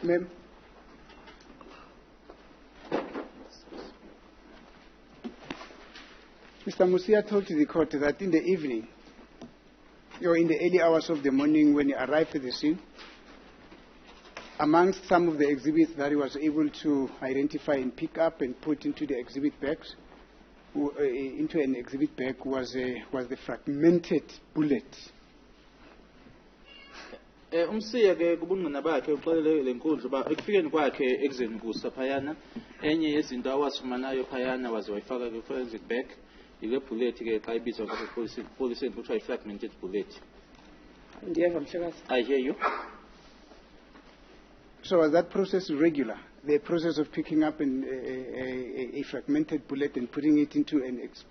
Ma'am. Mr. Musia told the court that in the evening, or in the early hours of the morning when he arrived at the scene, amongst some of the exhibits that he was able to identify and pick up and put into the exhibit bags, into an exhibit bag was the fragmented bullet. Umsiya ke kubungqina bakhe uxolele lenkundla ba ekufikeni kwakhe ekuzeni kusaphayana enye yezinto awasifumanayo phayana waze wayifaka ke forensic bag ile bullet ke xa ibizwa police kuthiwa fragmented bullet. Ndiyeva mhlekazi. I hear you. So was that process regular? The process of picking up a fragmented bullet and putting it into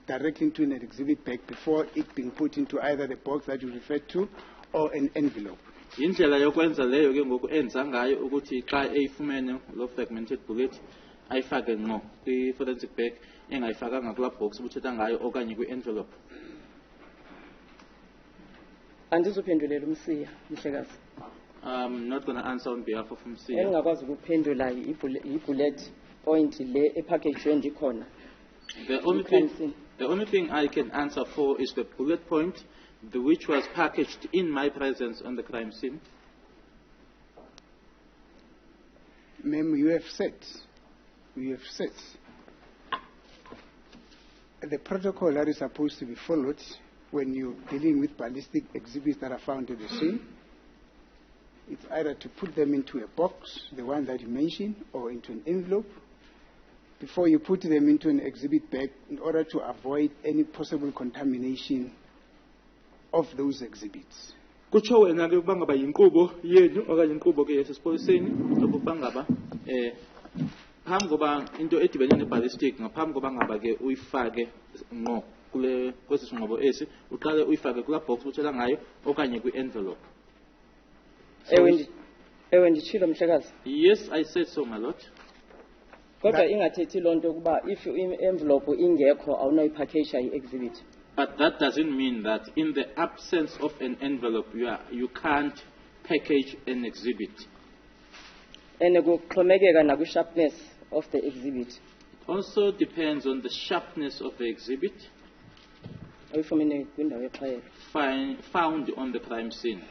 directly into an exhibit bag before it being put into either the box that you referred to or an envelope. Indlela yokwenza leyo ke ngoku enza ngayo ukuthi xa eyifumene lo fragmented bullet ayifake ngqo kwi forensic bag engayifakanga kula box ubuthetha ngayo okanye kwi envelope. Andizophendulela umsiya mhlekazi. I'm not going to answer on behalf of Mnisi. Engakwazi ukuphendula i-bullet point le epackage ndikhona. The only thing I can answer for is the bullet point which was packaged in my presence on the crime scene. Ma'am, you have said the protocol that is supposed to be followed when you're dealing with ballistic exhibits that are found at the scene. It's either to put them into a box, the one that you mentioned, or into an envelope, before you put them into an exhibit bag in order to avoid any possible contamination of those exhibits. Kutsho wena ke ukuba ngaba yinkqubo yenu okanye inkqubo ke yasesipoliseni ukuba ngaba phambi koba into edibene ne-ballistic ngaphambi koba ngaba ke uyifake ngqo kwesi sinqobo esi uqale uyifake kula box utshela ngayo okanye kwi-envelope. Ewe nditshilo mhlekazi. Yes, I said so, my lord. Kodwa ingathethi loo nto ukuba if i-envelope ingekho awunoyipackage i-exhibit. But that doesn't mean that in the absence of an envelope you can't package an exhibit. And kuxhomekeka na kwi-sharpness of the exhibit. It also depends on the sharpness of the exhibit Oyifumene kwindawo exhayelo. found on the crime scene.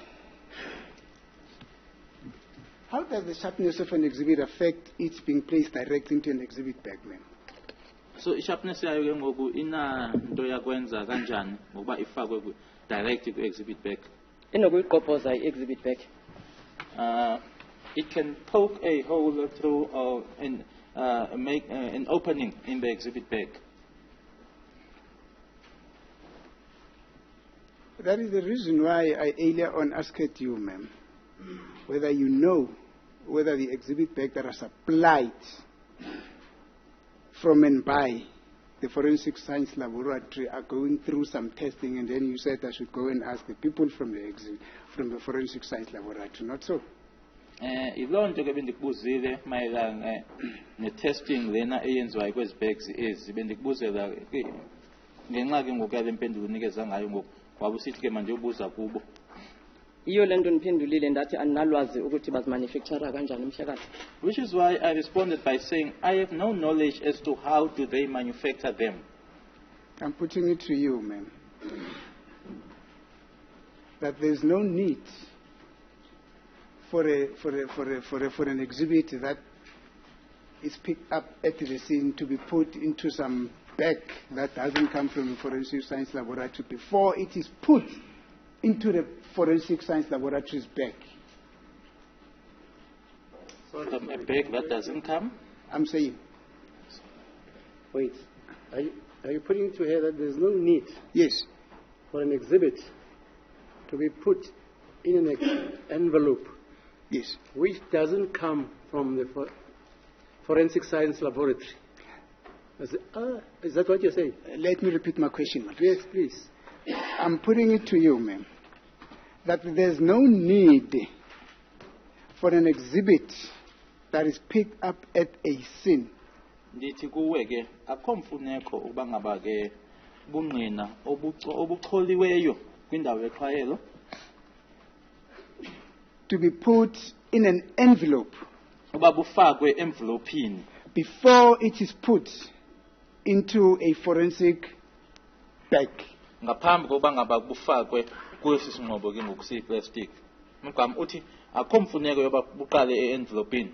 How does the sharpness of an exhibit affect its being placed directly into an exhibit bag, ma'am? So sharpness yayo ke ngoku ina nto yakwenza kanjani ngokuba ifakwe direct ku-exhibit bag. Inokuyiqobhoza i-exhibit bag. It can poke a hole through and make an opening in the exhibit bag. That is the reason why I earlier on asked you, ma'am, whether you know whether the exhibit bag that are supplied from and by the Forensic Science Laboratory are going through some testing, and then you said I should go and ask the people from the Forensic Science Laboratory. Not so. Iloo nto ke bendikubuzile mayelana ne-testing lena eyenziwayo kwezi bags ezi bendikubuzela ngenxa ke ngoku yale mpendulo unikeza ngayo ngoku waba usithi ke mandiyobuza kubo. Iyo le nto ndiphendulile ndathi andinalwazi ukuthi bazimanufactura kanjani mhlekazi. Which is why I responded by saying I have no knowledge as to how do they manufacture them. I'm putting it to you, ma'am, that there's no need for an exhibit that is picked up at the scene to be put into some bag that doesn't come from the Forensic Science Laboratory before it is put into the Forensic Science Laboratory's bag. So a bag that doesn't come? I'm saying. Wait, are you putting to her that there's no need? Yes. For an exhibit to be put in an envelope? Yes. Which doesn't come from the Forensic Science Laboratory? Is that what you're saying? Let me repeat my question, ma'am. Yes, please. I'm putting it to you, ma'am, that there's no need for an exhibit that is picked up at a scene. Ndithi kuwe ke akho mfuneko ukuba ngaba ke bungqina obucholiweyo kwindawo exhayelo to be put in an envelope uba bufakwe envelopini before it is put into a forensic bag. ngaphambi kokuba ngaba bufakwe kwesi sinqobo ke ngokusiyiplastic. Umgama uthi akho mfuneko yoba buqale envelopini.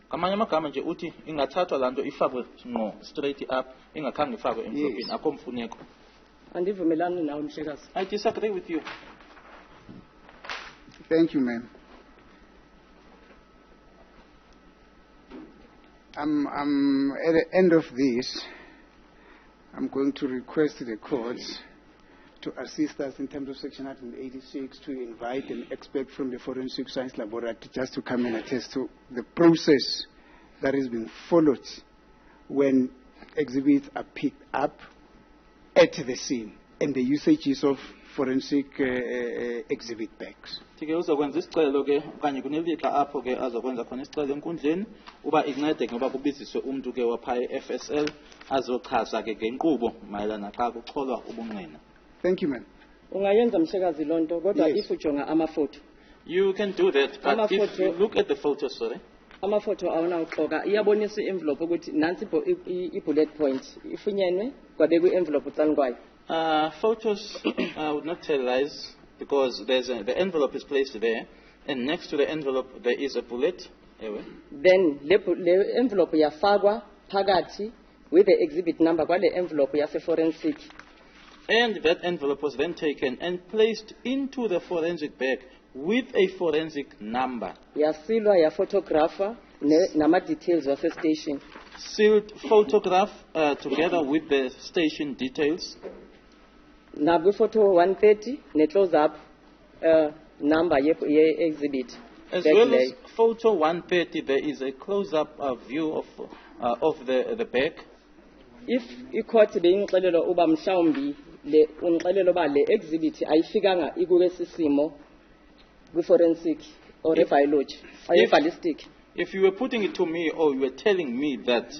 Ngamanye amagama nje uthi ingathathwa lanto ifakwe ngqo straight up ingakhange ifakwe envelopini. Yes. Akho mfuneko. Andivumelani nawe mhlekazi. I disagree with you. Thank you, ma'am. At the end of this, I'm going to request the courts to assist us in terms of Section 186 to invite an expert from the Forensic Science Laboratory just to come and attest to the process that is being followed when exhibits are picked up at the scene and the usages of forensic exhibit bags. Tike uzokwenza isicelo ke okanye kunelixa apho ke azokwenza khona isicelo enkundleni uba incede ngoba kubiziswe umuntu ke wapha eFSL azochaza ke ngenkqubo mayelana xa kucholwa ubungqina. Thank you, ma'am. Ungayenza mhlekazi lonto kodwa Yes. if ujonga amafoto. You can do that, but if Amaphoto- you look at the photos, sorry, Amafoto awunawuxoka iyabonisa i-envelope ukuthi nansi i-bullet point ifunyenwe kwabe kwi-envelope ucaleni kwayo. photos I would not tell lies because the envelope is placed there, and next to the envelope there is a bullet. Ewe. Then le envelope yafakwa phakathi with the exhibit number kwale envelope yase forensic. And that envelope was then taken and placed into the forensic bag with a forensic number. Yasilwa yaphotographer nama details wase station. Sealed photograph together with the station details. Nabu photo 130 ne close up number ye exhibit. As Bag well lay. as photo 130, there is a close-up view of the bag. If i-court beyingixelela uba mhlawumbi le ungixelela uba le exhibit ayifikanga ikulesi simo kwi-forensic or biology or ballistic. If you were putting it to me or you were telling me that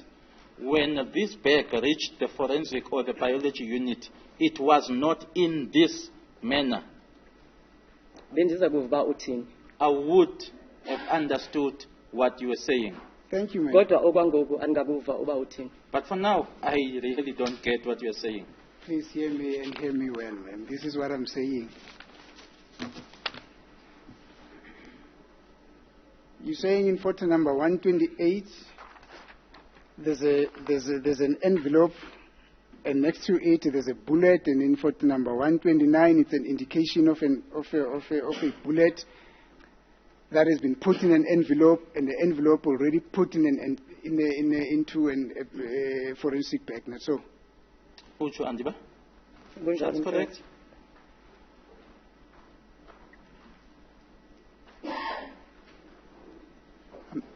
when this bag reached the forensic or the biology unit, it was not in this manner, Bendiza kuva uthini. I would have understood what you were saying. Thank you, ma'am. Kodwa okwangoku andikakuva uba uthini. But for now, I really don't get what you're saying. Please hear me and hear me well, ma'am. This is what I'm saying. You're saying in photo number 128, there's an envelope, and next to it there's a bullet, and in photo number 129, it's an indication of a bullet that has been put in an envelope, and the envelope already put into a forensic bag. That's all. Uchu Andiba? Kunjalo That's correct.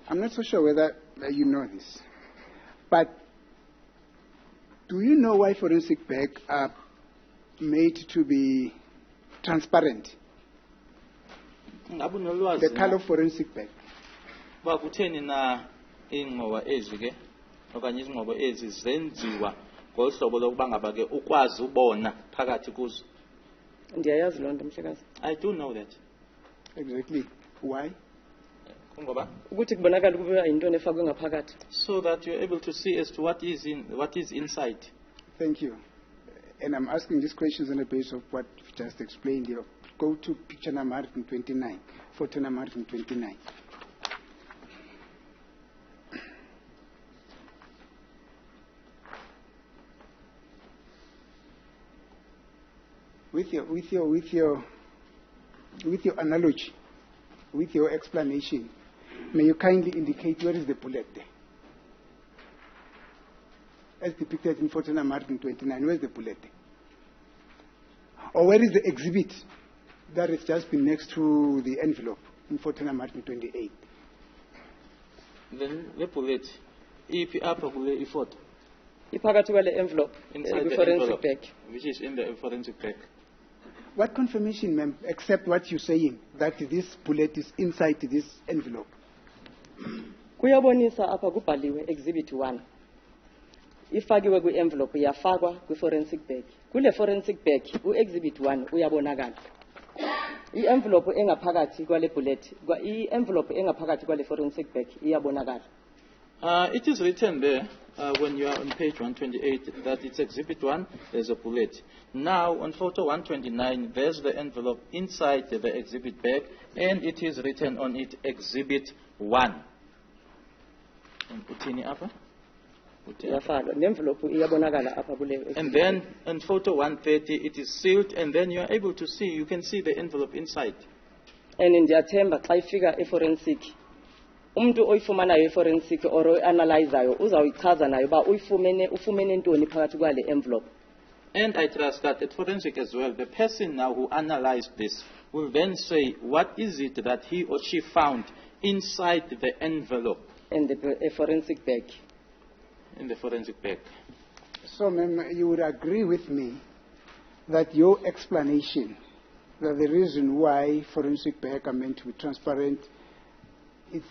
I'm not so sure whether you know this, but do you know why forensic bags are made to be transparent? Ngabe The unolwazi color na of forensic bag. uba kutheni na ingqoba ezi ke okanye izingqobo ezi zenziwa ngohlobo lokuba ngaba ke ukwazi ubona phakathi kuzo. Ndiyayazi loo nto mhlekazi. I do know that. Exactly. Why? Kungoba Ukuthi kubonakala ukuba yintoni efakwe ngaphakathi. so that you're able to see as to what is inside. Thank you. And I'm asking these questions on the basis of what you've just explained here. Go to picture number 129, photo number 129. With your analogy, with your explanation, may you kindly indicate where is the bullet there? As depicted in photo number 129, where is the bullet there? Or where is the exhibit that has just been next to the envelope in photo number 128? Then the bullet, if upper bullet photo Iphakathi kwale envelope inside the forensic envelope, bag. which is in the forensic bag. What confirmation, ma'am, except what you're saying, that this bullet is inside this envelope? Kuyabonisa apha kubhaliwe exhibit 1. Ifakiwe kwi-envelope yafakwa kwi-forensic bag. Kule forensic bag u-exhibit 1 uyabonakala. I-envelope engaphakathi kwale bullet, i-envelope engaphakathi kwale forensic bag iyabonakala. It is written there when you are on page 128 that it's Exhibit 1, there's a bullet. Now, on photo 129, there's the envelope inside the exhibit bag, and it is written on it Exhibit 1. Iyafalwa, ne-envelope iyabonakala apha kule. And then, on photo 130, it is sealed, and then you are able to see, you can see the envelope inside. And ndiyathemba xa ifika e-forensic, umuntu oyifumanayo i-forensic or oyi-analyzayo uzawuyichaza nayo uba ufumene ntoni phakathi kwale envelope. And I trust that at forensic as well, the person now who analyzed this will then say, what is it that he or she found inside the envelope? And the forensic bag. In the forensic bag. So, ma'am, you would agree with me that your explanation, that the reason why forensic bag are meant to be transparent, it's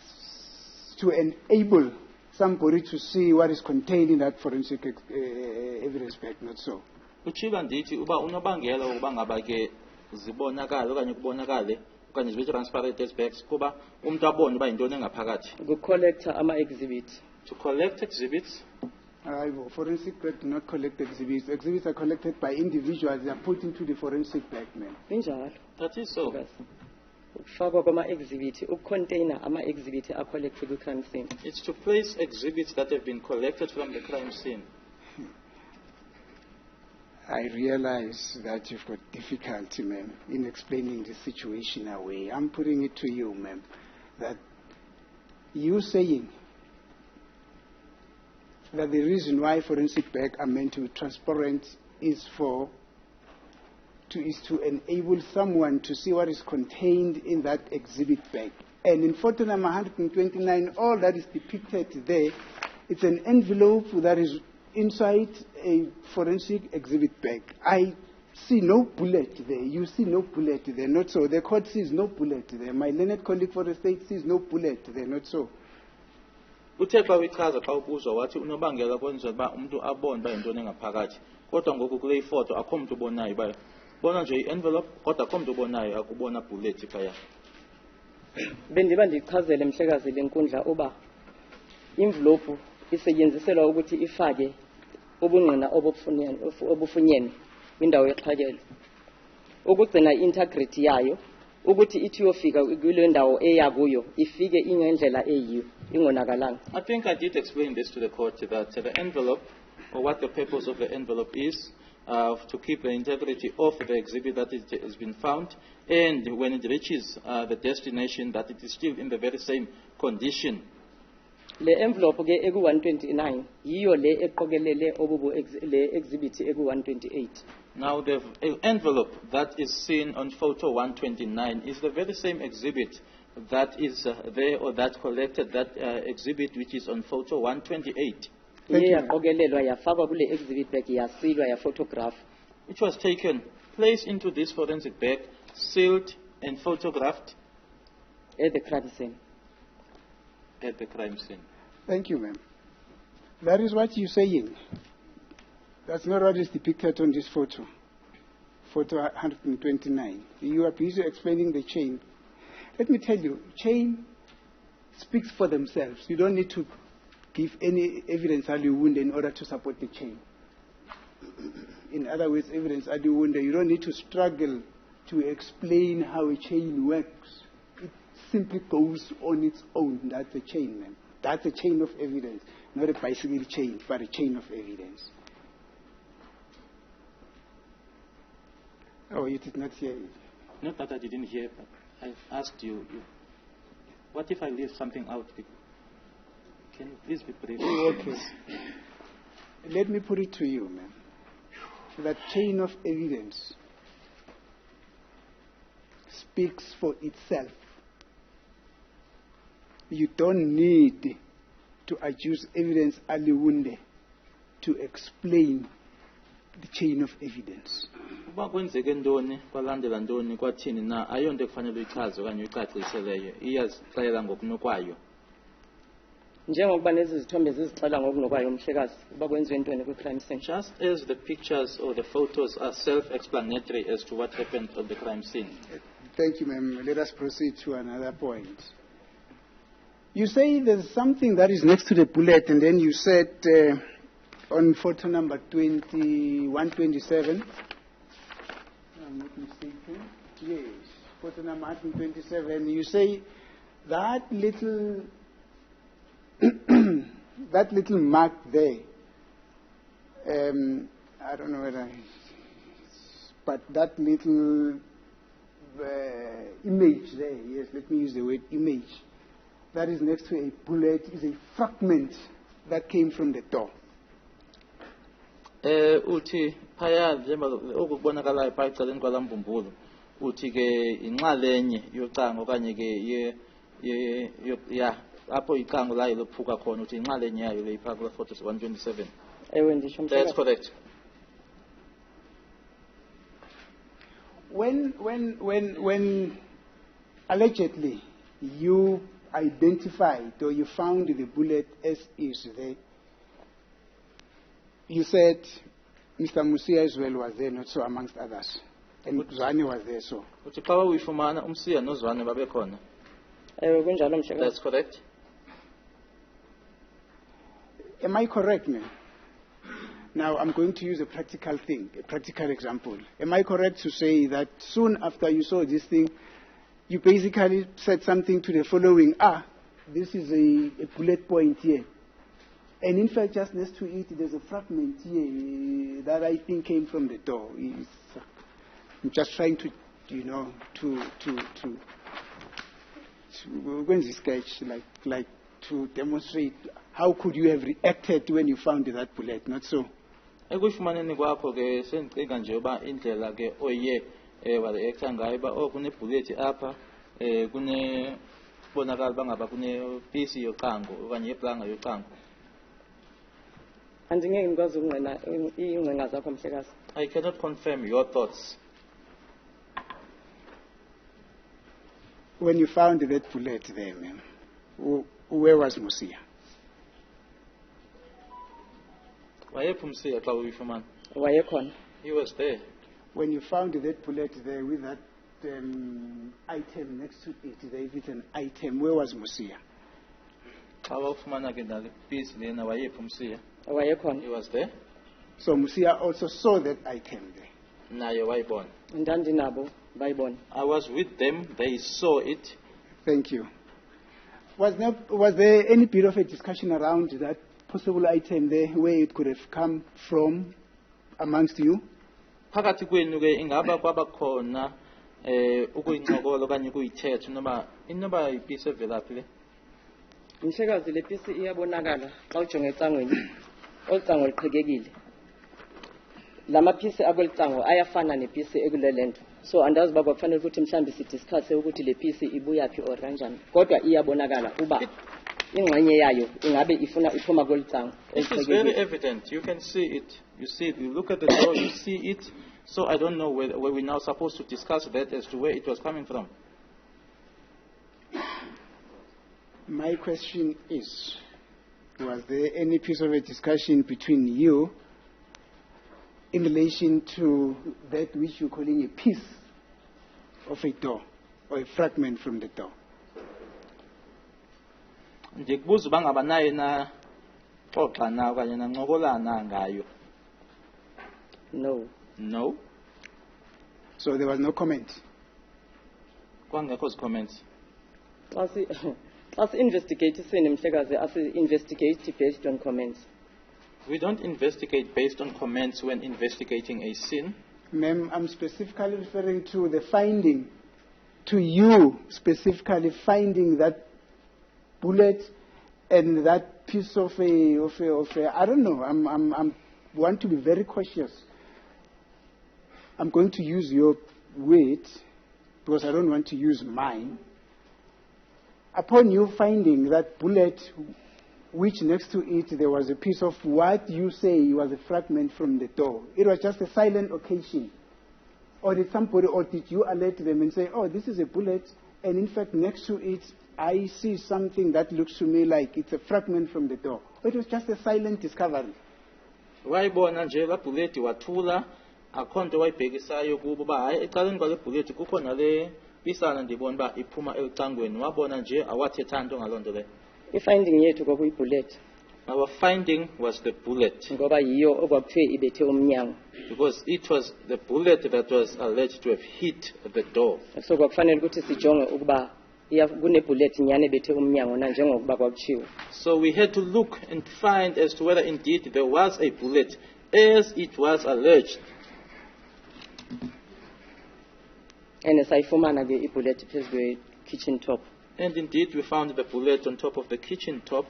to enable somebody to see what is contained in that forensic evidence bag, not so? Uchiba ndithi uba unobangela ukuba ngaba ke zibonakala okanye kubonakale okanye zibe transparent as bags kuba umuntu abone uba yintoni engaphakathi. Collect ama-exhibits. To collect exhibits. Forensic bag do not collect exhibits. Exhibits are collected by individuals. They are put into the forensic bag, ma'am. That is so. Ukufakwa kwama-exhibit, ukucontainer ama-exhibit a-collected kwi-crime scene. It's to place exhibits that have been collected from the crime scene. I realize that you've got difficulty, ma'am, in explaining the situation away. I'm putting it to you, ma'am, that you saying that the reason why forensic bag are meant to be transparent is to enable someone to see what is contained in that exhibit bag. And in photo number 129, all that is depicted there, it's an envelope that is inside a forensic exhibit bag. I see no bullet there. You see no bullet there. Not so. The court sees no bullet there. My learned colleague for the state sees no bullet there. Not so. Uthexa wichaza xa ubuzwa wathi unobangela kwenza uba umuntu abone uba yintoni engaphakathi kodwa ngoku kule ifoto akho muntu ubonayo uba bona nje i-envelope kodwa akho muntu ubonayo akubona bullet phaya. Bendiba ndichazele mhlekazi lenkundla uba envelope isetyenziselwa ukuthi ifake ubungqina obufunyene kwindawo yexhakelo, ukugcina i-integrity yayo, ukuthi ithi yofika kule ndawo eya kuyo ifike ingendlela eyiyo ingonakalanga. I think I did explain this to the court that the envelope, or what the purpose of the envelope is, to keep the integrity of the exhibit that has been found, and when it reaches the destination, that it is still in the very same condition. Le envelope ke eku 129 yiyo le eqokelele le exhibit eku 128. Now the envelope that is seen on photo 129 is the very same exhibit that is there, or that collected that exhibit which is on photo 128. Yaqokelelwa yafakwa kule exhibit bag yasilwa ya photograph. Which was taken, placed into this forensic bag, sealed and photographed at the crime scene. At the crime scene. Thank you, ma'am. That is what you're saying. That's not what is depicted on this photo. Photo 129. You are busy explaining the chain. Let me tell you, chain speaks for themselves. You don't need to give any evidence aliwunde in order to support the chain. In other words, evidence aliwunde, you don't need to struggle to explain how a chain works. It simply goes on its own. That's a chain, man. That's a chain of evidence. Not a bicycle chain, but a chain of evidence. Oh, you did not hear it. Not that I didn't hear, but I asked you, what if I leave something out? Can you please be brief? Okay. Let me put it to you, man. That chain of evidence speaks for itself. You don't need to adduce evidence aliwunde to explain the chain of evidence. Uba kwenzeke ntoni kwalandela ntoni kwathini na ayonto ekufanele uyichaze okanye uyicaciseleyo iyazixelela ngokunokwayo. njengokuba lezi zithombe zizixela ngokunokwayo umhlekazi uba kwenziwe ntoni kwi-crime scene. Just as the pictures or the photos are self-explanatory as to what happened at the crime scene. Thank you, ma'am. Let us proceed to another point. You say there's something that is next to the bullet, and then you said on photo number 127, I'm not mistaken, yes, photo number 127, you say that little that little mark there, I don't know whether, but that little image there, yes, let me use the word image, that is next to a bullet is a fragment that came from the door. Uthi phaya njengoba okubonakalayo phaya eceleni kwalambumbulu uthi ke inxalenye yocango okanye ke ya apho icango layo lophuka khona uthi inxalenye yayo le ipha kula photo 127. Ewe ndisho That's mhlekazi. correct. When allegedly you identified or you found the bullet as is there, you said Mr. Musia as well was there, not so amongst others. And Zwane was there, so. Uthi xa uyifumana umsiya nozwane babe khona. Ewe kunjalo mhlekazi. That's correct. Am I correct, ma'am? Now, I'm going to use a practical thing, a practical example. Am I correct to say that soon after you saw this thing, you basically said something to the following, this is a bullet point here. And in fact, just next to it, there's a fragment here that I think came from the door. I'm just trying to, when this sketch, like to demonstrate how could you have reacted when you found that bullet, not so? Ekuyifumaneni kwakho ke sendicinga nje uba indlela ke oye wareacta ngayo uba kune-bullet apha bonakala uba ngaba kune-piece yocango okanye yeplanga yocango. Andingeke ngikwazi ukungqina iingcinga zakho mhlekazi. I cannot confirm your thoughts. When you found that bullet there, ma'am, where was Musia? Wayephi umsiya xa uyifumana? Wayekhona. He was there. When you found that bullet there with that item next to it, there is an item, where was Musia? Xa wawufumana ke nale piece lena wayephi umsiya? Wayekhona. He was there. So Musia also saw that item there. Naye wayibona. Ndandinabo bayibona. I was with them. They saw it. Thank you. Was there any bit of a discussion around that possible item there, where it could have come from amongst you? Phakathi kwenu ke ingaba kwaba khona ukuyincokola okanye ukuyithetha inoba ipiece evelaphi le? Mhlekazi le pisi iyabonakala xa ujonga ecangweni. Olucango liqhekekile. Lamaphisi akwelicango ayafana nepisi ekulelento. So andazi uba kwakufanele ukuthi mhlambi sidiscusse ukuthi le pisi ibuya phi or kanjani. Kodwa iyabonakala uba ingxenye yayo ingabe ifuna iphuma kwelicango. It is very evident. You can see it. You see it. You look at the door, you see it. So I don't know where we're now supposed to discuss that as to where it was coming from. My question is, was there any piece of a discussion between you in relation to that which you're calling a piece of a door or a fragment from the door? Ndikubuza uba ngaba naye na xoxa na okanye nancokolana ngayo. No. No. So there was no comment? Kwangekho comments. As investigate isini mhlekazi as investigate based on comments. We don't investigate based on comments when investigating a sin. Ma'am, I'm specifically referring to the finding, to you specifically finding that bullet and that piece of a I don't know, I'm want to be very cautious. I'm going to use your word because I don't want to use mine. Upon you finding that bullet, which next to it there was a piece of what you say was a fragment from the door, it was just a silent occasion. Or did somebody, or did you alert them and say, oh, this is a bullet, and in fact next to it I see something that looks to me like it's a fragment from the door. It was just a silent discovery. wayibona nje la bullet wathula akho nto wayibhekisayo kubo ba hayi ecaleni kwale bullet kukho nale pisana ndibona ba iphuma ecangweni wabona nje awathetha nto ngaloo nto le. I-finding yethu kwakuyibullet Our finding was the bullet ngoba yiyo okwakuthiwe ibethe umnyango. because it was the bullet that was alleged to have hit the door. So kwakufanele ukuthi sijonge ukuba kunebullet nyane ebethe umnyango na njengokuba kwakutshiwo. So we had to look and find as to whether indeed there was a bullet as it was alleged. And sayifumana ke ibullet phezu kwe-kitchen top. And indeed we found the bullet on top of the kitchen top.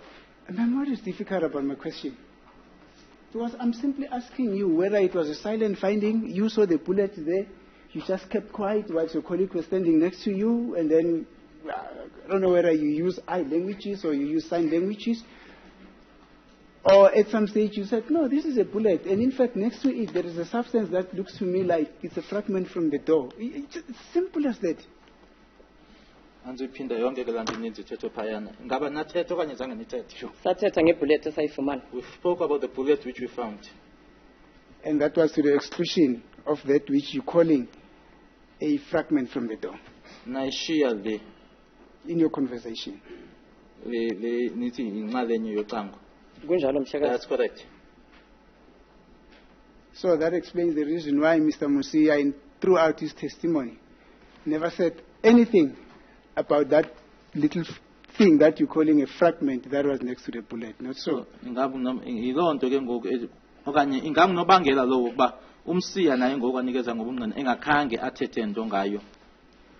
And then what is difficult about my question? Because I'm simply asking you whether it was a silent finding, you saw the bullet there, you just kept quiet while your colleague was standing next to you, and then, I don't know whether you use eye languages or you use sign languages, or at some stage you said, no, this is a bullet, and in fact next to it there is a substance that looks to me like it's a fragment from the door. It's simple as that. Anziphinda yonke ke lanto ininzi ithetho phayana. Ngaba nathetha okanye zange nithethe? Sathetha ngebullet esayifumana. We spoke about the bullet which we found. And that was to the exclusion of that which you're calling a fragment from the door Nayishiya le in your conversation. nithi inxalenye yocango. Kunjalo mshakazi. That's correct. So that explains the reason why Mr. Musia, throughout his testimony, never said anything about that little thing that you're calling a fragment that was next to the bullet. Not so. Yiloo nto ke ngoku okanye ingangunobangela lowo ukuba umsiya naye ngoku anikeza ngobungqina engakhange athethe nto ngayo.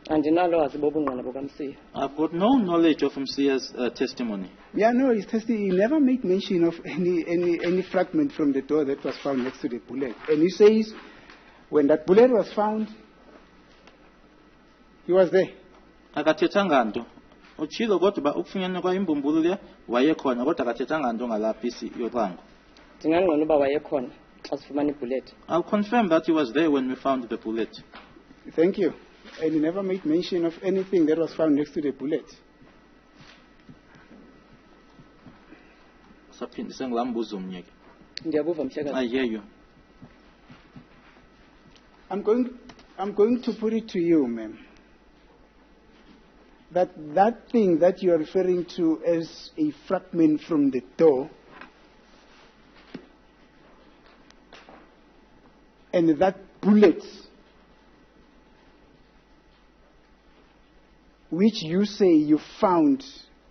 Andinalwazi bobungqina bukaMsiya. I've got no knowledge of Msiya's testimony. Yeah, no, his testimony, he never made mention of any fragment from the door that was found next to the bullet. And he says, when that bullet was found, he was there. Akathethanga nto. Utshilo kodwa uba ukufunyanwa kwayimbumbulu le wayekhona kodwa akathethanga nto ngalaa pisi yocango. Ndingangqina uba wayekhona xa sifumana ibullet. I'll confirm that he was there when we found the bullet. Thank you. And he never made mention of anything that was found next to the bullet. Saphindise ngulaa mbuzo omnye ke. Ndiyabuva mshakazi. I hear you. I'm going to put it to you, ma'am, that thing that you are referring to as a fragment from the door, and that bullet, which you say you found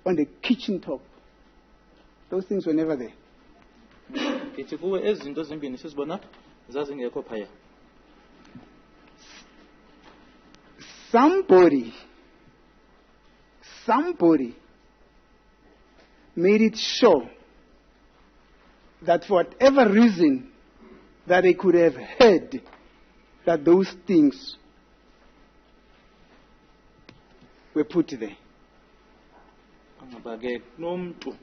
on the kitchen top, those things were never there. Ndithi kuwe ezi zinto zimbini sizibona zazingekho phaya. Somebody made it sure that for whatever reason that they could have heard that those things were put there. Ngoba ke nomntu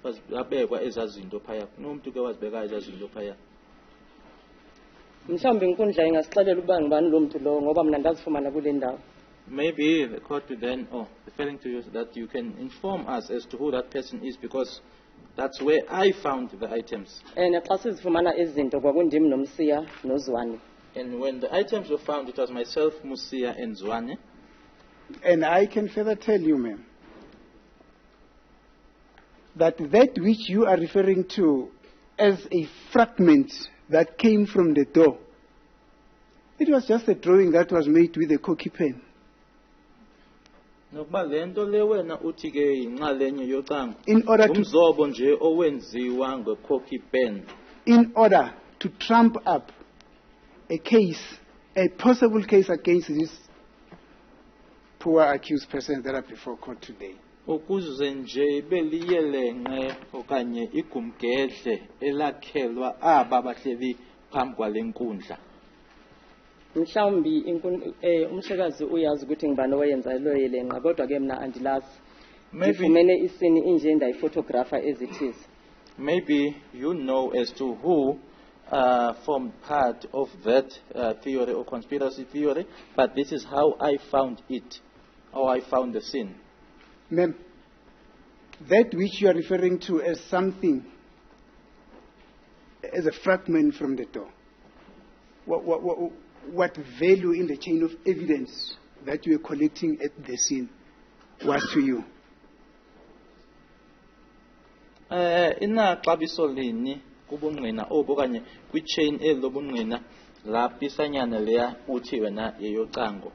wazibekwa ezaa zinto phaya. Nomntu ke wazibeka ezaa zinto phaya. Mhlawumbi inkundla ingasixelela ukuba ngubani lo muntu lowo ngoba mina ndazifumana kule ndawo. Maybe the court will then, referring to you, that you can inform us as to who that person is because that's where I found the items. Xa sizifumana izinto kwakundim noMsiya noZwane. And when the items were found, it was myself, Musia, and Zwane. And I can further tell you, ma'am, that which you are referring to as a fragment that came from the door, it was just a drawing that was made with a corky pen. Nokuba le nto le wena uthi ke yinxalenye yocango. In order to umzobo nje owenziwa ngecorky pen. In order to trump up a case, a possible case against this poor accused persons that are before court today. Ukuze nje beliyelenxe okanye igumgedle elakhelwa aba bahleli phambi kwale nkundla. Mhlawumbi umshakazi uyazi ukuthi ngibani owayenza lo yelenqa kodwa ke mina andilazi. Ngifumene isini inje ndayiphotographer as it is. Maybe you know as to who formed part of that theory or conspiracy theory, but this is how I found it, or I found the sin. Ma'am, that which you are referring to as something, as a fragment from the door, what value in the chain of evidence that you are collecting at the scene was to you? Inaxabiso lini kubungqina obu okanye kwi-chain eli lobungqina laa pisanyana leya uthi wena yeyocango?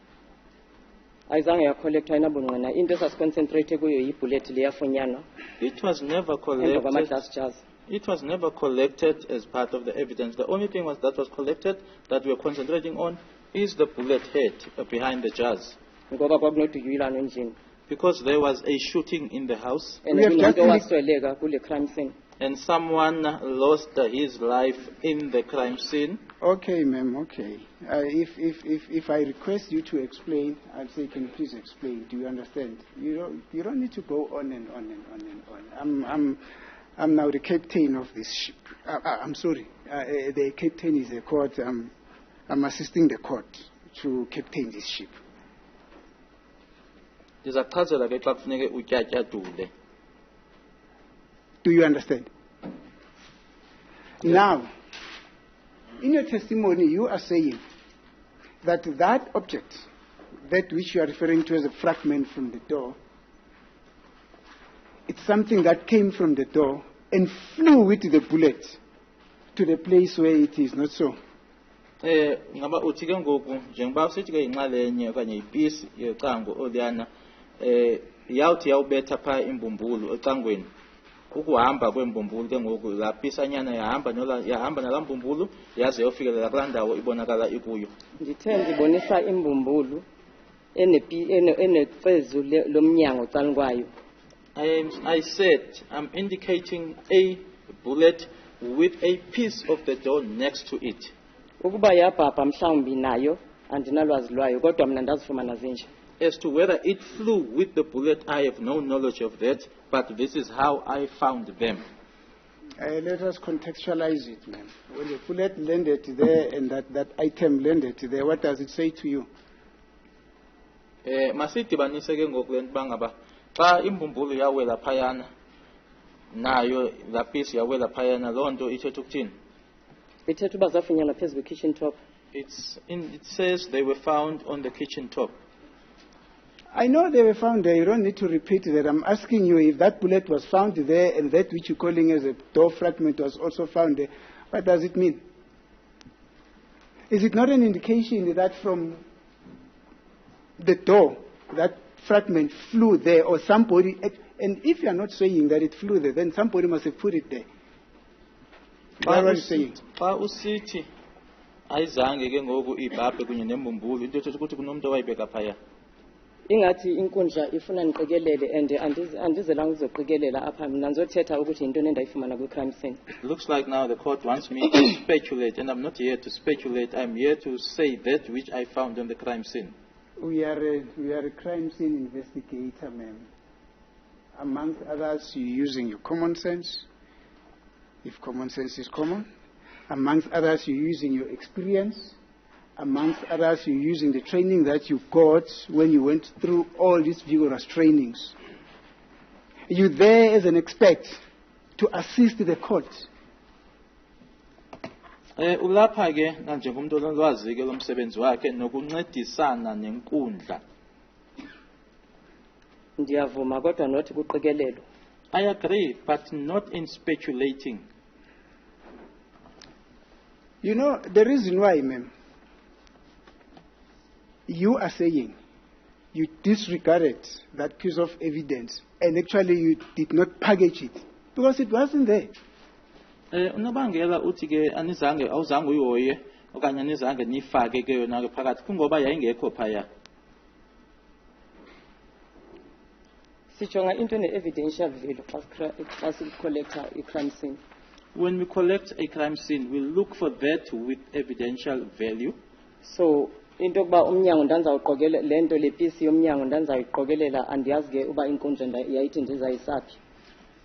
ayizange yacollectwa ayinabungqina. Into esasiconcentrate kuyo yibullet le yafunyanwa It was never emva collected. kwama-glass jars. It was never collected as part of the evidence. The only thing that was collected that we are concentrating on is the bullet head behind the jars. Ngoba kwakunoduyilano endlini. Because there was a shooting in the house And We have kunomuntu just- owasweleka kule crime scene. and someone lost his life in the crime scene. Okay, ma'am, okay. If I request you to explain, I'll say, can you please explain? Do you understand? You don't need to go on and on and on and on. I'm now the captain of this ship. I'm sorry. The captain is the court. I'm assisting the court to captain this ship. Ndizachazela ke xa kufuneke utyatyadule. Do you understand? Now, in your testimony, you are saying that that object, that which you are referring to as a fragment from the door, it's something that came from the door and flew with the bullet to the place where it is not so. Ngaba uthi ke ngoku njengoba usithi ke inxalenye okanye ipisi yecango oliyana yawuthi yawubetha phaa imbumbulu ecangweni. Ukuhamba kwembumbulu ke ngoku laa pisanyana yahamba nalaa mbumbulu yaze yofikelela kulaa ndawo ibonakala ikuyo. Ndithe ndibonisa imbumbulu enecezu lomnyango caleni kwayo. I said I'm indicating a bullet with a piece of the door next to it. Ukuba yabhabha mhlawumbi nayo andinalwazi lwayo kodwa mna ndazifumana zinje. As to whether it flew with the bullet, I have no knowledge of that, but this is how I found them. Let us contextualize it, ma'am. When the bullet landed there and that item landed there, what does it say to you? Masidibanise ke ngoku le nto uba ngaba xa imbumbulu yawela phayana nayo laa piece yawela phayana loo nto ithetha ukuthini? Ithetha uba zafunyanwa phezu kwe-kitchen top. It says they were found on the kitchen top. I know they were found there. You don't need to repeat that. I'm asking you if that bullet was found there and that which you're calling as a door fragment was also found there. What does it mean? Is it not an indication that from the door, that fragment flew there or somebody, and if you are not saying that it flew there, then somebody must have put it there. What are you saying? Xa usithi ayizange ke ngoku ibhabhe kunye nembumbulu into ethetha ukuthi kunomntu owayibeka phaya. Ingathi inkundla ifuna ndiqikelele and andizelanga uzoqikelela apha mina ndizothetha ukuthi yintoni endayifumana kwi-crime scene. It looks like now the court wants me to speculate, and I'm not here to speculate. I'm here to say that which I found on the crime scene. We are a crime scene investigator, ma'am. Amongst others, you're using your common sense, if common sense is common. Amongst others, you're using your experience. Amongst others, you're using the training that you got when you went through all these vigorous trainings. You're there as an expert to assist the court. Ulapha ke njengomntu olwazi ke lomsebenzi wakhe nokuncedisana nenkundla. Ndiyavuma kodwa not kuqikelelo. I agree, but not in speculating. You know, the reason why, ma'am, you are saying you disregarded that piece of evidence and actually you did not package it because it wasn't there. Unobangela uthi ke awuzange uyihoye okanye anizange nifake ke yona ke phakathi kungoba yayingekho phaya. Sijonga into ne-evidential value xa sicollecta i-crime scene. When we collect a crime scene, we look for that with evidential value. So into yokuba umnyango ndanzawuqokelela le nto le pisi yomnyango ndanzayiqokelela andiyazi ke uba inkundla yayithi ndizayisaphi.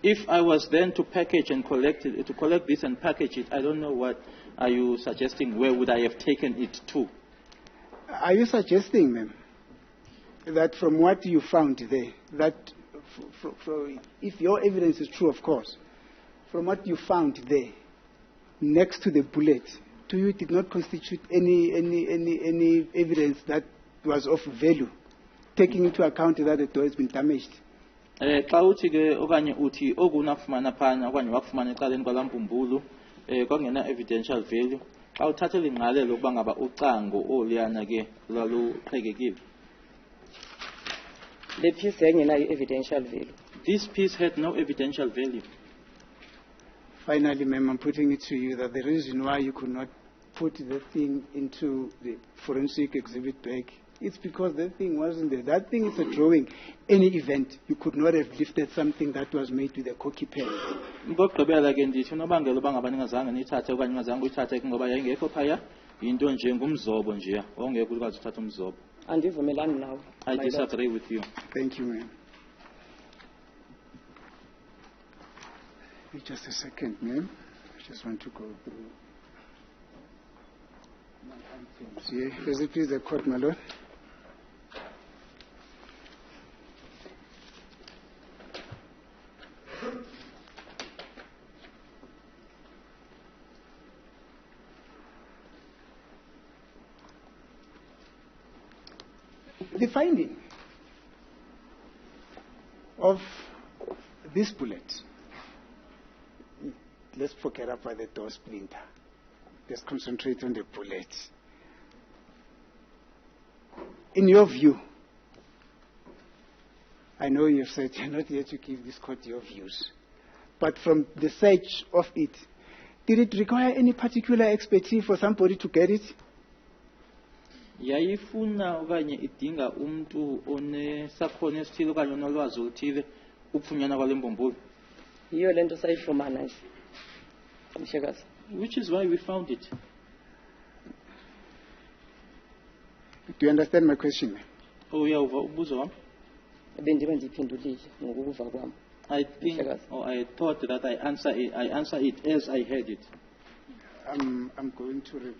If I was then to package and collect it, to collect this and package it, I don't know what are you suggesting. Where would I have taken it to? Are you suggesting, ma'am, that from what you found there, that if your evidence is true, of course, from what you found there, next to the bullet, to you it did not constitute any evidence that was of value, taking into account that the door has been damaged. Xa uthi ke okanye uthi okunakufumana phana okanye wakufumana ecaleni kwalambumbulu kwangena evidential value xa uthathela ingqalelo ukuba ngaba ucango oluyana ke lwaluqhekekile. Le piece yayingenayo evidential value. This piece had no evidential value. Finally, ma'am, I'm putting it to you that the reason why you could not put the thing into the forensic exhibit bag, it's because that thing wasn't there. That thing is a drawing. Any event, you could not have lifted something that was made with a corky pen. Ngokugqibela ke ndithi unobangela uba ngaba ningazange niyithathe okanye ningazange uyithathe ngoba yayingekho phaya yinto nje ngumzobo nje ongeke ukwazi uthatha umzobo. Andivumelani nawe. I disagree with you. Thank you, ma'am. Just a second, ma'am. I just want to go through my items here. Does it please the court, my lord? The finding of this bullet. Let's forget about the door splinter. Let's concentrate on the bullet. In your view, I know you've said you're not here to give this court your views, but from the search of it, did it require any particular expertise for somebody to get it? Yayifuna okanye idinga umuntu onesakhono esithile okanye onolwazi oluthile ukufunyana kwale mbumbulu. Yiyo lento sayifumana nje. Mshekazi. Which is why we found it. Do you understand my question? Oh yeah, ubuzo wami. Bendibe ndiphendulile ngokuva kwami. I think, I thought that I answer it as I heard it. I'm going to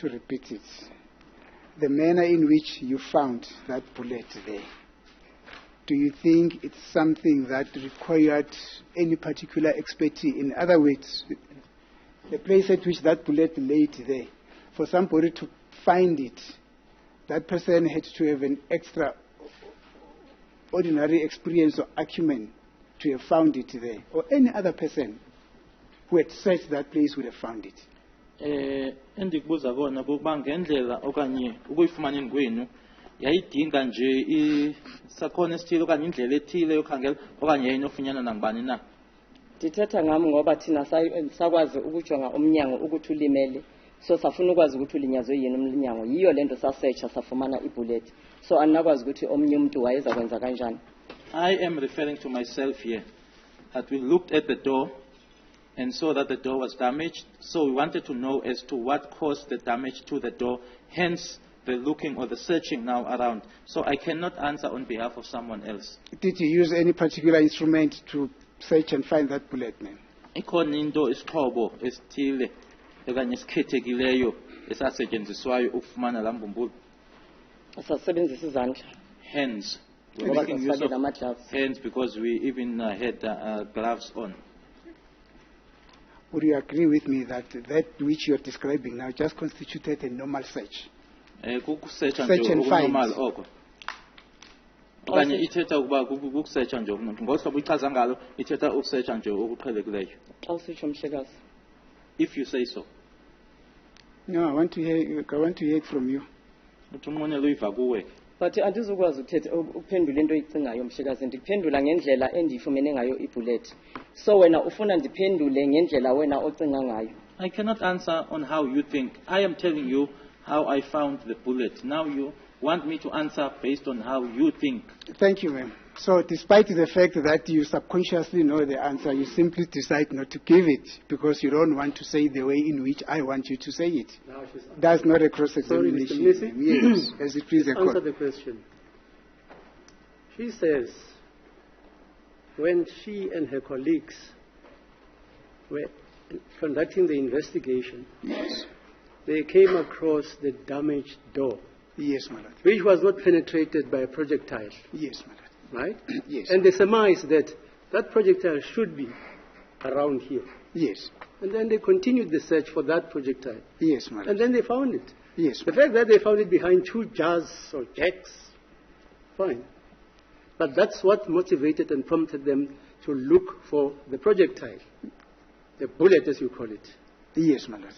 repeat it. The manner in which you found that bullet there, do you think it's something that required any particular expertise? In other words, the place at which that bullet laid there, for somebody to find it, that person had to have an extraordinary experience or acumen to have found it there, or any other person who had searched that place would have found it. Endikubuza kona kuba ngendlela okanye ukuyifumaneni kwenu yayidinga nje isakhono esithile okanye indlela ethile yokhangela okanye yayinofunyana nangubani na. Ndithetha ngami ngoba thina sakwazi ukujonga umnyango ukuthi ulimele, so safuna ukwazi ukuthi ulinyazwe yini umnyango. Yiyo lento sasearcha safumana ibullet, so anakwazi ukuthi omnye umuntu wayeza kwenza kanjani. I am referring to myself here, that we looked at the door and saw that the door was damaged, so we wanted to know as to what caused the damage to the door, hence the looking or the searching now around. So I cannot answer on behalf of someone else. Did you use any particular instrument to search and find that bullet, man? Ikhona into isixhobo esithile okanye esikhethekileyo esasetshenziswayo ukufumana la mbumbulu. Asasebenzisa izandla. Hands. Ngoba sifake nama-gloves. Hands, because we even had gloves on. Would you agree with me that which you are describing now just constituted a normal search? Search and find. Okanye ithetha ukuba ukusearcha nje ngohlobo ichaza ngalo ithetha ukusearcha nje okuqhelekileyo. Xa usitsho Mhlekazi. If you say so. No, I want to hear it from you. Uthi umonelo uyiva kuwe. But andizukwazi ukuphendula into oyicingayo Mhlekazi, ndiphendula ngendlela endiyifumene ngayo ibullet. So wena ufuna ndiphendule ngendlela wena ocinga ngayo. I cannot answer on how you think. I am telling you how I found the bullet. Now you want me to answer based on how you think. Thank you, ma'am. So despite the fact that you subconsciously know the answer, you simply decide not to give it because you don't want to say the way in which I want you to say it. That's not a cross-examination. Sorry, Mr. Yes, as it please the court. Answer the question. She says when she and her colleagues were conducting the investigation, yes, they came across the damaged door. Yes, my lord. Which was not penetrated by a projectile. Yes, my lord. right? Yes. And they surmised that that projectile should be around here. Yes. And then they continued the search for that projectile. Yes, my lord. And then they found it. Yes. The fact that they found it behind 2 jars or jacks, fine. But that's what motivated and prompted them to look for the projectile, the bullet as you call it. Yes, my lord.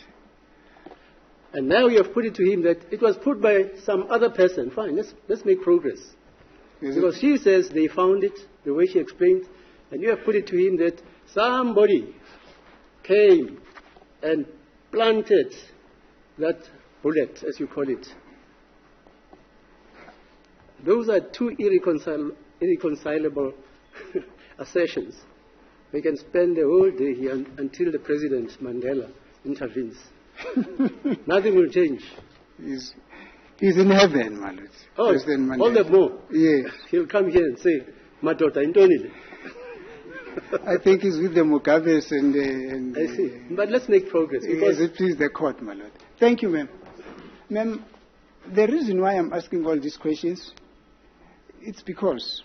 And now you have put it to him that it was put by some other person. Fine, let's make progress. Because she says they found it, the way she explained, and you have put it to him that somebody came and planted that bullet, as you call it. Those are 2 irreconcilable assertions. We can spend the whole day here until the President Mandela intervenes. Nothing will change. He's in heaven, my lord. Oh, President Mandela. all the more. Yes. He'll come here and say, Madota Intonile. I think he's with the Mugabes and I see. But let's make progress. Because it please the court, my lord. Thank you, ma'am. Ma'am, the reason why I'm asking all these questions, it's because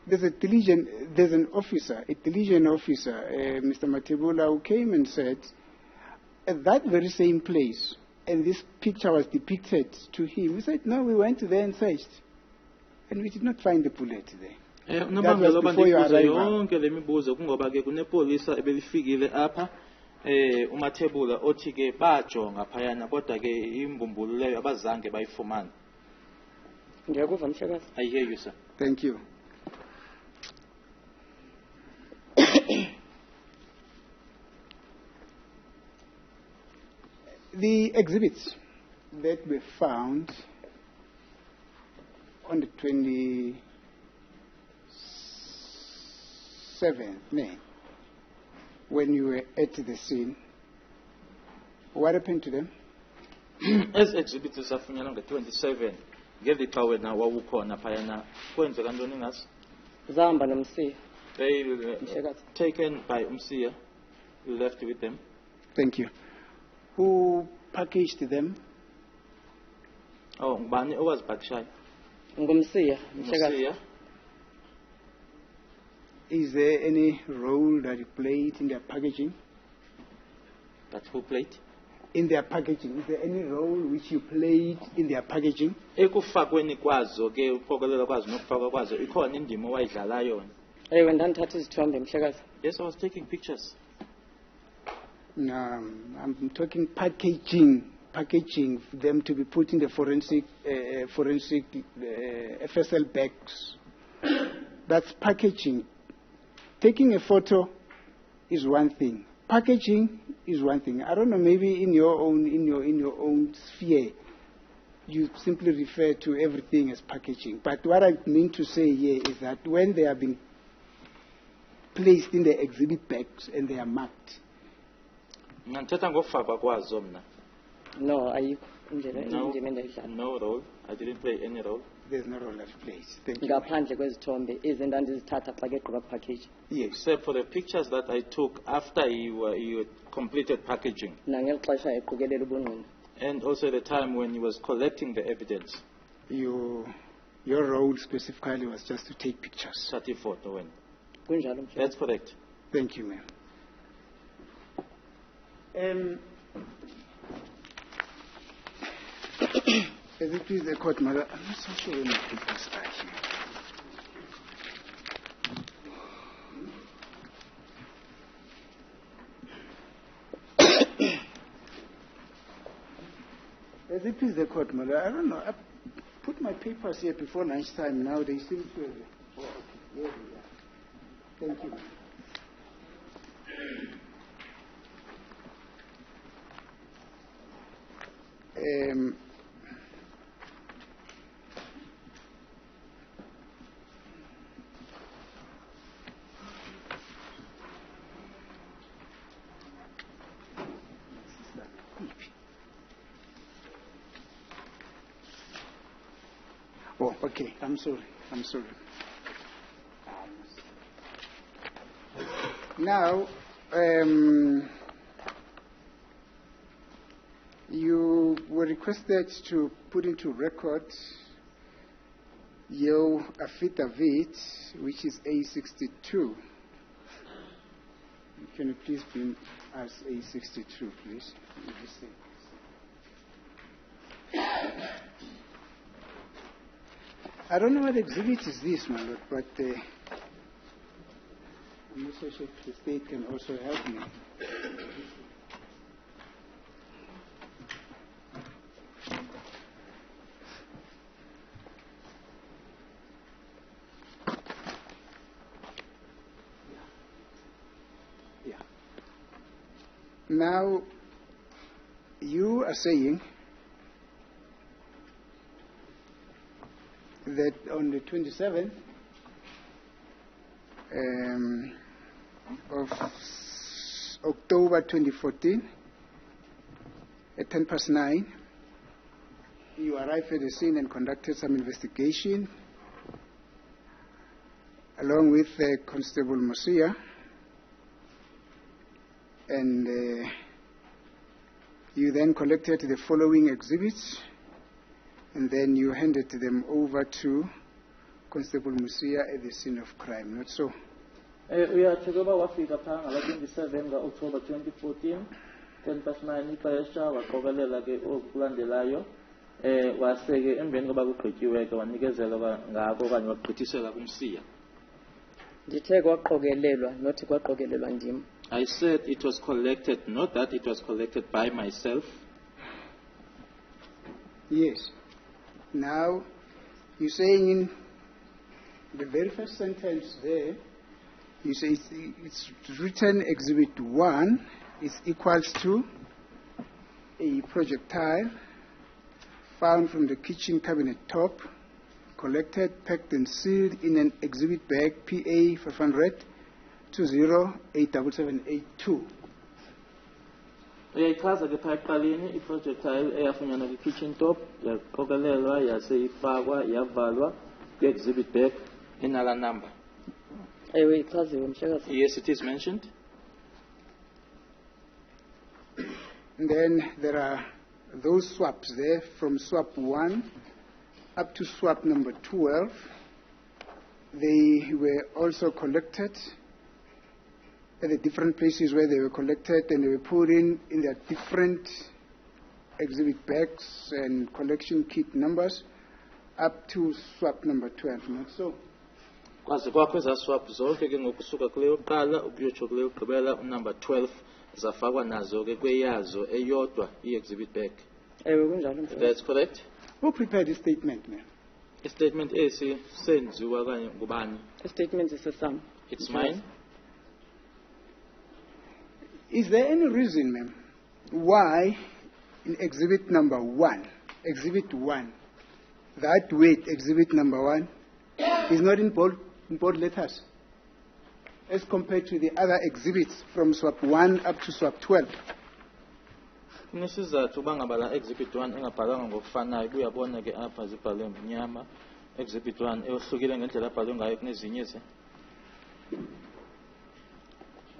there's an officer, a diligent officer, Mr. Matebula, who came and said, at that very same place, and this picture was depicted to him, he said, no, we went there and searched, and we did not find the bullet there. Unobangela oba ndibuze yonke le mibuzo kungoba ke kunepolisa ebelifikile apha uMathebula othi ke bajonga phayana kodwa ke imbumbulu leyo abazange bayifumana. Ngiyakuva mhlekazi. I hear you, sir. Thank you. The exhibits that were found on the 27th May, when you were at the scene, what happened to them? As exhibits safunyanwa nge-27 ngelixa wena wawukhona phayana kwenzeka ntoni ngazo? Zahamba nomsiya. They taken by Umsiya. You left with them. Thank you. Who packaged them? Oh, ngubani owazipakishayo? Ngumsiya. Umsiya. Is there any role that you played in their packaging? That who played? In their packaging, is there any role which you played in their packaging? Ekufakweni kwazo ke uphokolela kwazo nokufakwa kwazo ikhona indima owayidlala yona. Ewe ndandithatha izithombe mhlekazi. Yes, I was taking pictures. No, I'm talking packaging for them to be put in the forensic FSL bags. That's packaging. Taking a photo is one thing. Packaging is one thing. I don't know, maybe in your own sphere, you simply refer to everything as packaging. But what I mean to say here is that when they are being placed in the exhibit bags and they are marked. Ngithetha ngofakwa kwazo mna. No, ayikho indlela No role. I didn't play any role. There's no role that plays. Thank you. Ngaphandle kwezithombe ezendandizithatha xa keqhuba package. Yes. Except for the pictures that I took after you completed packaging. Nangeli xesha eqokelela ubungqina. And also the time when he was collecting the evidence. Your role specifically was just to take pictures. 34th when. Kunjalo mhlekazi. That's correct. Thank you, ma'am. As it please the court, mother, I'm not so sure when the people start here. As it please the court, mother, I don't know. I put my papers here before lunchtime. Now they seem to have. Oh, okay. There we are. Thank you. Oh, okay. I'm sorry. Now, you were requested to put into record your affidavit, which is A62. Can you please bring us A62, please? I don't know what exhibit is this, my lord, but I'm not so sure if the state can also help me. Now, you are saying that on the 27th of October 2014, at 9:10, you arrived at the scene and conducted some investigation along with Constable Mosia. And you then collected the following exhibits, and then you handed them over to Constable Musia at the scene of crime, not so? Uyathokoba wafika phaa ngala 27 ka-October 2014, 9:10 ixesha, waqokelela ke okulandelayo. Waseke emveni koba kugqityiwe ke wanikezela ngako okanye wagqithisela kumsiya. Ndithe kwaqokelelwa, nothi kwaqokelelwa ndim. I said it was collected, not that it was collected by myself. Yes. Now, you're saying in the very first sentence there, you say it's written Exhibit 1 is equals to a projectile found from the kitchen cabinet top, collected, packed and sealed in an exhibit bag PA 500 20877882. Uyayichaza ke phaa ekuqaleni iprojectile eyafunyanwa kwi-kitchen top yaqokelelwa yase ifakwa yavalwa kwi-exhibit bag inala number. Ewe ichaziwe mhlekazi. Yes, it is mentioned. And then there are those swaps there from swap 1 up to swap number 12. They were also collected at the different places where they were collected, and they were put in their different exhibit bags and collection kit numbers up to swap number 12, not so? Kwaze kwakho eza swap zonke ke ngokusuka kule yokuqala ukuyotsho kule yokugqibela unumber 12 zafakwa nazo ke kweyazo eyodwa i-exhibit bag. Ewe kunjalo mhlekazi. That's correct. Who prepared this statement, ma'am? A statement esi senziwa kanye ngubani? A statement is a sum. It's mine. Is there any reason, ma'am, why in exhibit number 1, that weight, exhibit number 1, is not in bold letters as compared to the other exhibits from swap 1 up to swap 12? Kunesizathu uba ngaba la exhibit 1 engabhalwanga ngokufanayo kuyabona ke apha zibhalwe mnyama. Exhibit 1 eyohlukile ngendlela abhalwe ngayo kunezinye ze.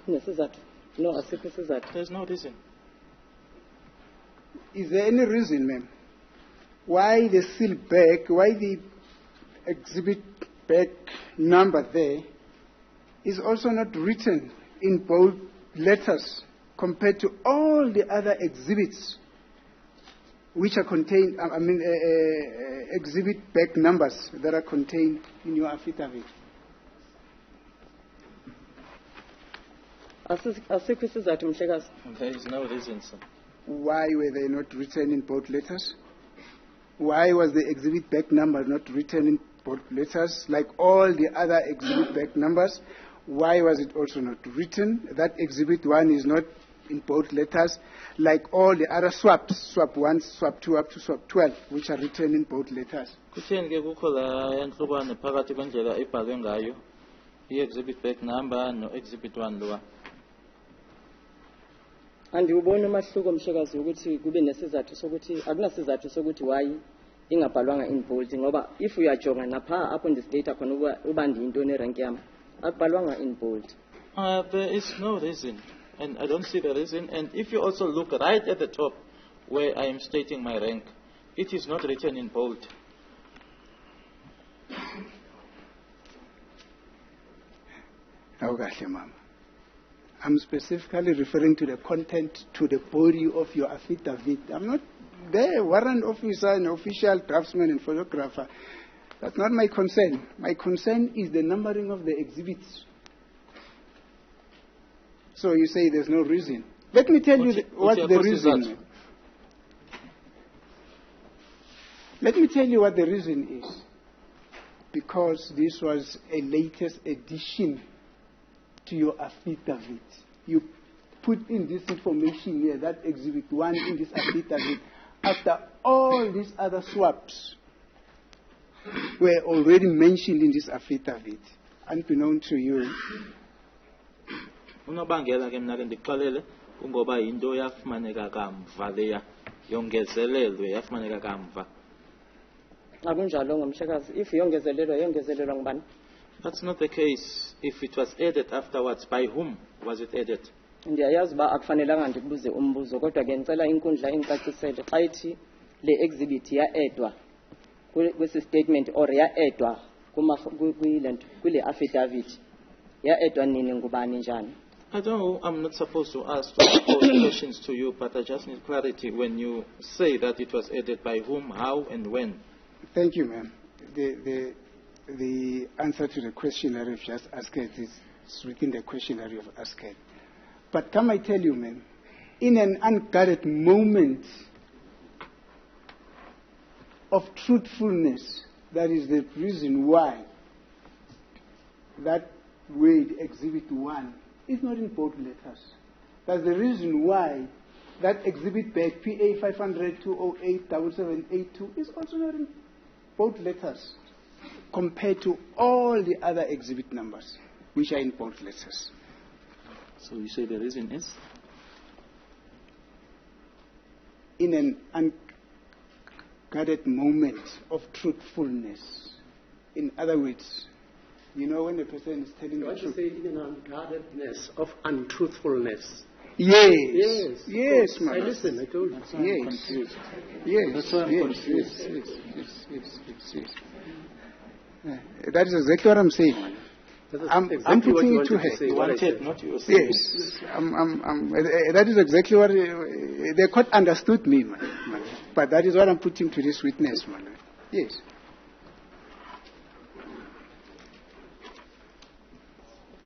Kunesizathu? No, asikho isizathu. There's no reason. Is there any reason, ma'am, why the seal bag, why the exhibit bag number there is also not written in bold letters compared to all the other exhibits which are contained, exhibit bag numbers that are contained in your affidavit? Asikho isizathu mhlekazi. There is no reason, sir. Why were they not written in bold letters? Why was the exhibit bag number not written in bold letters like all the other exhibit bag numbers? Why was it also not written? That exhibit 1 is not in bold letters like all the other swaps, swap 1, swap 2 up to swap 12, which are written in bold letters. Kutheni ke kukho la yanhlukwane phakathi kwendlela ebhalwe ngayo i-exhibit bag number no-exhibit 1 lowa? Andiwubona umahluko mhlekazi ukuthi kube nesizathu sokuthi akunasizathu sokuthi why ingabhalwanga in bold, ngoba if uyajonga napha apho ndistate khona uba ndiyintoni rank yami akubhalwanga in bold. There is no reason, and I don't see the reason. And if you also look right at the top where I am stating my rank, it is not written in bold. Awukahle mama. I'm specifically referring to the content, to the body of your affidavit. I'm not there, warrant officer and official draftsman and photographer. That's not my concern. My concern is the numbering of the exhibits. So you say there's no reason. Let me tell you what the reason is. Let me tell you what the reason is. Because this was a latest addition to your affidavit. You put in this information here, that exhibit 1 in this affidavit, after all these other swaps were already mentioned in this affidavit, unbeknown to you. Unobangela ke mina ke ndikuxolele kungoba into yafumaneka kamva leya yongezelelwe yafumaneka kamva. Akunjalo ngomshakazi. If yongezelelwa ngubani? That's not the case. If it was added afterwards, by whom was it added? Ndiyayazi uba akufanelanga ndikubuze umbuzo kodwa ke ngicela inkundla incacisele xa ithi le exhibit ya-edwa kwesi statement or ya-edwa kwile affidavit ya-edwa nini ngubani njani? I don't know, I'm not supposed to ask those questions to you, but I just need clarity when you say that it was added by whom, how, and when. Thank you, ma'am. The answer to the question that you've just asked is within the question that you've asked. But can I tell you, ma'am, in an unguarded moment of truthfulness, that is the reason why that word exhibit 1 is not in bold letters. That's the reason why that exhibit back PA 500-208-7782 is also not in bold letters compared to all the other exhibit numbers, which are in bold letters. So you say the reason is? In an unguarded moment of truthfulness. In other words, you know when a person is telling the truth. You say in an unguardedness of untruthfulness. Yes. Yes, ma'am. I listen, I told you. That's why I'm confused. Yes. That's why I'm confused. Yes. That is exactly what I'm saying. I'm putting it to her. You wanted, not you. Yes. That is exactly what the court understood me, man. But that is what I'm putting to this witness, man. Yes.